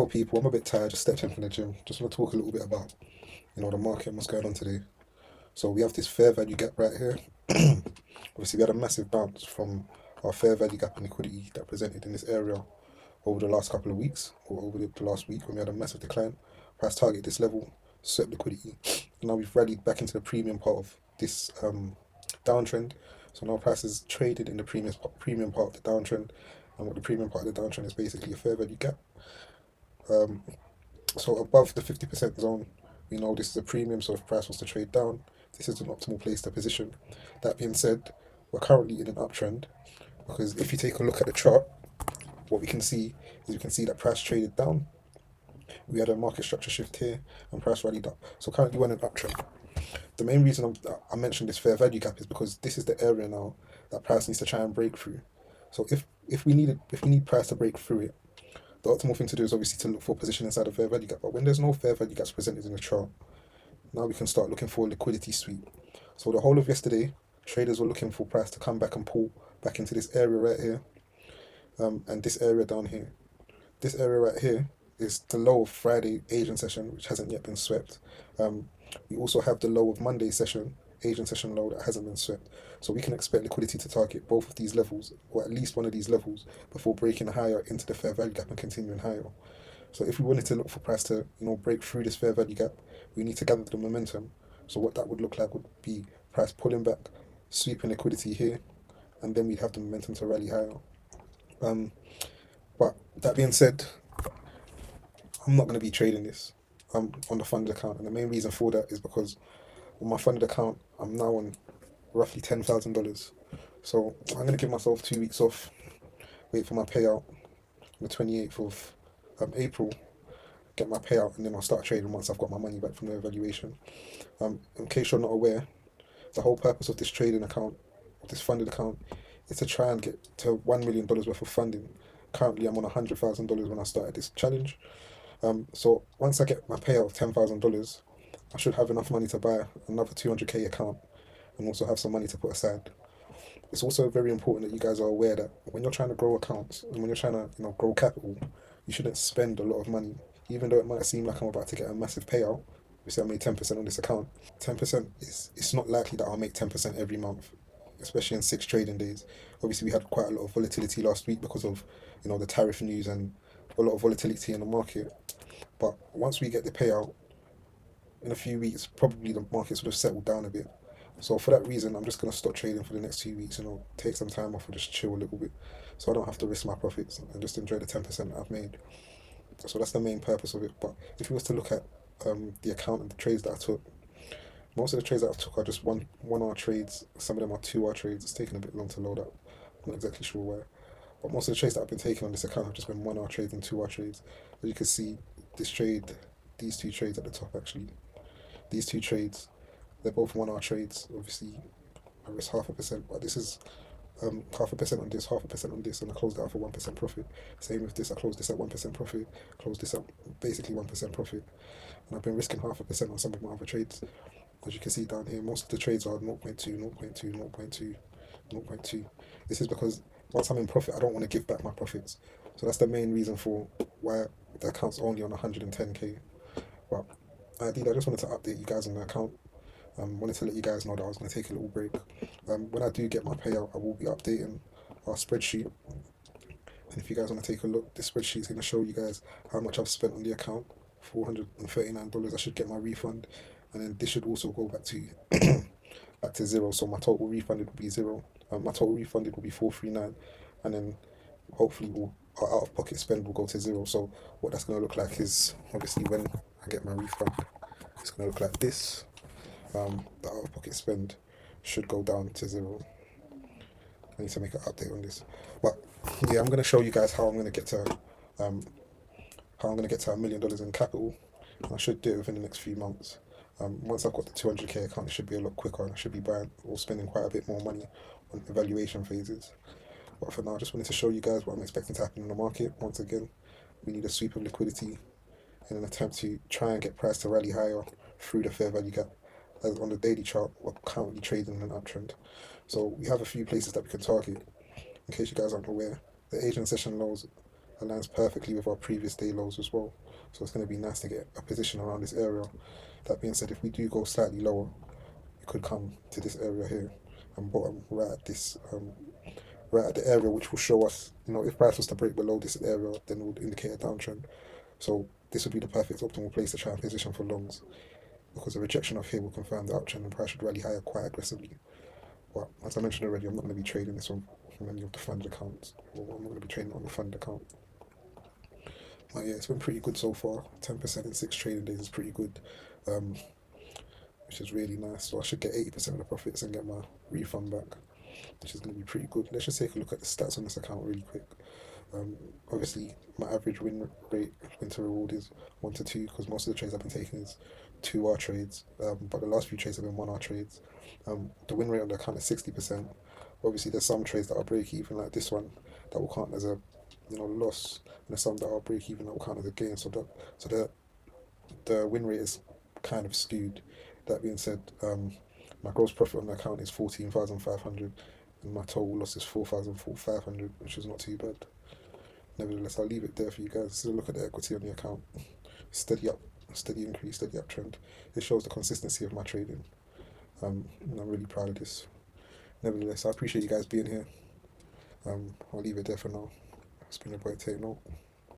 Well, people, I'm a bit tired. Just stepped in from the gym. Just want to talk a little bit about, the market and what's going on today. So we have this fair value gap right here. Obviously, we had a massive bounce from our fair value gap and liquidity that presented in this area over the last couple of weeks, or over the last week when we had a massive decline. Price target this level, swept liquidity. Now we've rallied back into the premium part of this downtrend. So now price is traded in the premium part of the downtrend, and what the premium part of the downtrend is basically a fair value gap. Um, So above the 50% zone, we know this is a premium, so if price was to trade down, this is an optimal place to position. That being said, we're currently in an uptrend because if you take a look at the chart, what we can see is we can see that price traded down. We had a market structure shift here and price rallied up. So currently we're in an uptrend. The main reason I mentioned this fair value gap is because this is the area now that price needs to try and break through. So if we need price to break through it, the optimal thing to do is obviously to look for position inside a fair value gap. But when there's no fair value gaps presented in the chart, now we can start looking for a liquidity sweep. So the whole of yesterday, traders were looking for price to come back and pull back into this area right here, and this area down here. This area right here is the low of Friday Asian session, which hasn't yet been swept. Um, we also have the low of Monday session, Asian session low that hasn't been swept. So we can expect liquidity to target both of these levels, or at least one of these levels, before breaking higher into the fair value gap and continuing higher. So if we wanted to look for price to, break through this fair value gap, we need to gather the momentum. So what that would look like would be price pulling back, sweeping liquidity here, and then we'd have the momentum to rally higher. Um, but that being said, I'm not going to be trading this. I'm on the funded account, and the main reason for that is because on my funded account, I'm now on roughly $10,000. So I'm going to give myself 2 weeks off, wait for my payout on the 28th of April, get my payout, and then I'll start trading once I've got my money back from the evaluation. In case you're not aware, the whole purpose of this trading account, this funded account, is to try and get to $1 million worth of funding. Currently, I'm on $100,000 when I started this challenge. So once I get my payout of $10,000, I should have enough money to buy another 200k account and also have some money to put aside. It's also very important that you guys are aware that when you're trying to grow accounts and when you're trying to grow capital, you shouldn't spend a lot of money. Even though it might seem like I'm about to get a massive payout, we say I made 10% on this account. 10% is it's not likely that I'll make 10% every month, especially in 6 trading days. Obviously, we had quite a lot of volatility last week because of the tariff news and a lot of volatility in the market. But once we get the payout in a few weeks, probably the markets would have settled down a bit. So for that reason, I'm just gonna stop trading for the next 2 weeks. Take some time off and just chill a little bit, so I don't have to risk my profits and just enjoy the 10% I've made. So that's the main purpose of it. But if you was to look at the account and the trades that I took, most of the trades that I took are just one hour trades. Some of them are 2 hour trades. It's taking a bit long to load up. I'm not exactly sure why. But most of the trades that I've been taking on this account have just been 1 hour trades and 2 hour trades. As you can see, this trade, these two trades at the top actually, these two trades, they're both 1 hour trades. Obviously, I risk 0.5%, but this is 0.5% on this, 0.5% on this, and I closed it out for 1% profit. Same with this, I closed this at 1% profit, closed this at basically 1% profit, and I've been risking 0.5% on some of my other trades. As you can see down here, most of the trades are 0.2, 0.2, 0.2, 0.2. This is because once I'm in profit, I don't want to give back my profits. So that's the main reason for why the account's only on 110k. But ideally, I just wanted to update you guys on the account. Wanted to let you guys know that I was going to take a little break. When I do get my payout, I will be updating our spreadsheet. And if you guys want to take a look, this spreadsheet is going to show you guys how much I've spent on the account. $439. I should get my refund, and then this should also go back to back to zero. So my total refunded will be zero. My total refunded will be 439, and then hopefully our out of pocket spend will go to zero. So what that's going to look like is obviously when I get my refund, it's going to look like this. The out of pocket spend should go down to zero. I need to make an update on this, but yeah, I'm going to show you guys how I'm going to get to um, $1 million in capital. And I should do it within the next few months. Once I've got the 200k account, it should be a lot quicker, and I should be buying or spending quite a bit more money on evaluation phases. But for now, I just wanted to show you guys what I'm expecting to happen in the market. Once again, we need a sweep of liquidity in an attempt to try and get price to rally higher through the fair value gap. As on the daily chart, we're currently trading in an uptrend. So we have a few places that we can target. In case you guys aren't aware, the Asian session lows aligns perfectly with our previous day lows as well. So it's going to be nice to get a position around this area. That being said, if we do go slightly lower, we could come to this area here and bottom right at this right at the area, which will show us, if price was to break below this area, then it would indicate a downtrend. So this would be the perfect optimal place to try and position for longs, because a rejection of here will confirm the uptrend and price should rally higher quite aggressively. But as I mentioned already, I'm not going to be trading this on any of the funded accounts, or I'm not going to be trading on the fund account. But yeah, it's been pretty good so far. 10% in 6 trading days is pretty good, um, which is really nice. So I should get 80% of the profits and get my refund back, which is going to be pretty good. Let's just take a look at the stats on this account really quick. Um, Obviously, my average win rate, win to reward is 1 to 2, because most of the trades I've been taking is 2R trades, but the last few trades have been 1R trades. The win rate on the account is 60%. Obviously, there's some trades that are break even, like this one, that will count as a loss, and there's some that are break even that will count as a gain. So the win rate is kind of skewed. That being said, my gross profit on the account is 14,500, and my total loss is 4,500, which is not too bad. Nevertheless, I'll leave it there for you guys. So look at the equity on the account. Steady up, steady increase, steady uptrend. It shows the consistency of my trading. And I'm really proud of this. Nevertheless, I appreciate you guys being here. I'll leave it there for now. It's been your boy Take Note.